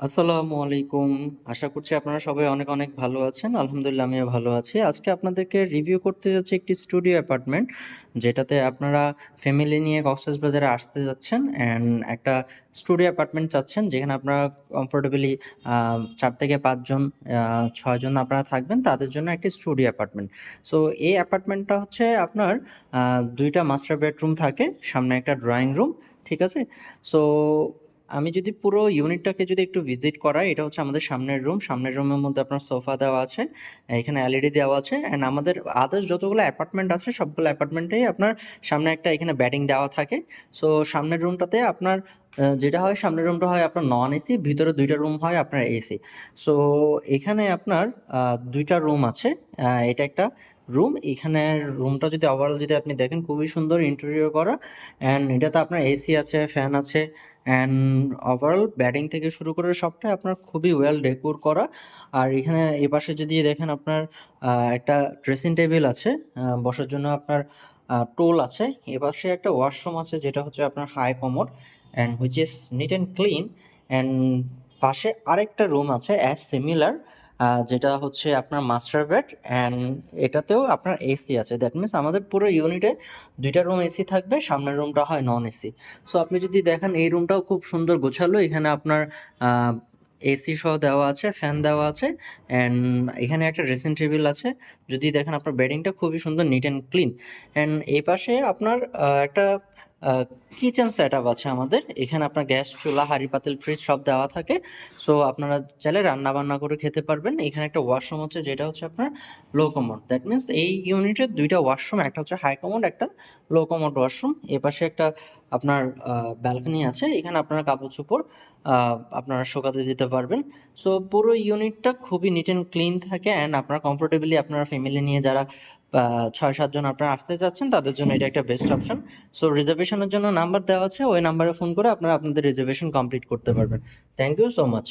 আসসালামু আলাইকুম। আশা করছি আপনারা সবাই অনেক, অনেক ভালো আছেন। আলহামদুলিল্লাহ আমিও ভালো আছি। আজকে আপনাদেরকে রিভিউ করতে যাচ্ছি একটি স্টুডিও অ্যাপার্টমেন্ট, যেটাতে আপনারা ফ্যামিলি নিয়ে কক্সবাজারে আসতে যাচ্ছেন অ্যান্ড একটা স্টুডিও অ্যাপার্টমেন্ট চাচ্ছেন, যেখানে আপনারা কমফোর্টেবলি ৪ থেকে ৫ জন, ৬ জন আপনারা থাকবেন, তাদের জন্য একটি স্টুডিও অ্যাপার্টমেন্ট। সো এই অ্যাপার্টমেন্টটা হচ্ছে আপনার ২ টা মাস্টার বেডরুম থাকে, সামনে একটা ড্রয়িং রুম, ঠিক আছে? সো আমি যদি পুরো ইউনিটটাকে যদি একটু ভিজিট করাই, এটা হচ্ছে আমাদের সামনের রুম। সামনের রুমের মধ্যে আপনার সোফা দেওয়া আছে, এখানে এলইডি দেওয়া আছে অ্যান্ড আমাদের আদার্স যতগুলো অ্যাপার্টমেন্ট আছে সবগুলো অ্যাপার্টমেন্টেই আপনার সামনে একটা এখানে ব্যাটিং দেওয়া থাকে। সো সামনের রুমটাতে আপনার যেটা হয়, সামনের রুমটা হয় আপনার নন এসি, ভিতরে ২ টা রুম হয় আপনার এসি। সো এখানে আপনার ২ টা রুম আছে। এটা একটা রুম। এখানে রুমটা যদি ওভারঅল যদি আপনি দেখেন, খুবই সুন্দর ইন্টেরিয়র করা অ্যান্ড এটাতে আপনার এসি আছে, ফ্যান আছে অ্যান্ড ওভারঅল ব্যাটিং থেকে শুরু করে সবটাই আপনার খুবই ওয়েল ডেকোর করা। আর এখানে এপাশে যদি দেখেন আপনার একটা ড্রেসিং টেবিল আছে, বসার জন্য আপনার টোল আছে। এপাশে একটা ওয়াশরুম আছে, যেটা হচ্ছে আপনার high commode and which is neat and clean. And পাশে আরেকটা রুম আছে অ্যাজ সিমিলার, যেটা হচ্ছে আপনার মাস্টার বেড অ্যান্ড এটাতেও আপনার এসি আছে। দ্যাট মিনস আমাদের পুরো ইউনিটে ২ টা রুম এসি থাকবে, সামনের রুমটা হয় নন এসি। সো আপনি যদি দেখেন এই রুমটাও খুব সুন্দর গোছালো। এখানে আপনার এসি সহ দেওয়া আছে, ফ্যান দেওয়া আছে অ্যান্ড এখানে একটা ড্রেসিং টেবিল আছে। যদি দেখেন আপনার বেডিংটা খুবই সুন্দর, নিট অ্যান্ড ক্লিন। অ্যান্ড এই পাশে আপনার একটা কিচেন সেট আপ আছে আমাদের। এখানে আপনার গ্যাস চুলা, হাঁড়ি পাতিল, ফ্রিজ সব দেওয়া থাকে। সো আপনারা চাইলে রান্না বান্না করে খেতে পারবেন। এখানে একটা ওয়াশরুম হচ্ছে, যেটা হচ্ছে আপনার লো কমোড। দ্যাট মিনস এই ইউনিটের ২ টা ওয়াশরুম, একটা হচ্ছে হাই কমোড, একটা লো কমোড ওয়াশরুম। এপাশে একটা আপনার ব্যালকনি আছে, এখানে আপনারা কাপড় চোপড় আপনারা শুকাতে দিতে পারবেন। সো পুরো ইউনিটটা খুবই নিট অ্যান্ড ক্লিন থাকে অ্যান্ড আপনারা কমফোর্টেবলি আপনারা ফ্যামিলি নিয়ে যারা ৬-৭ জন আপনারা আসতে চাচ্ছেন, তাদের জন্য এটা একটা বেস্ট অপশন। সো রিজার্ভেশনের জন্য নাম্বার দেওয়া আছে, ওই নাম্বারে ফোন করে আপনারা আপনাদের রিজার্ভেশন কমপ্লিট করতে পারবেন। Thank you so much.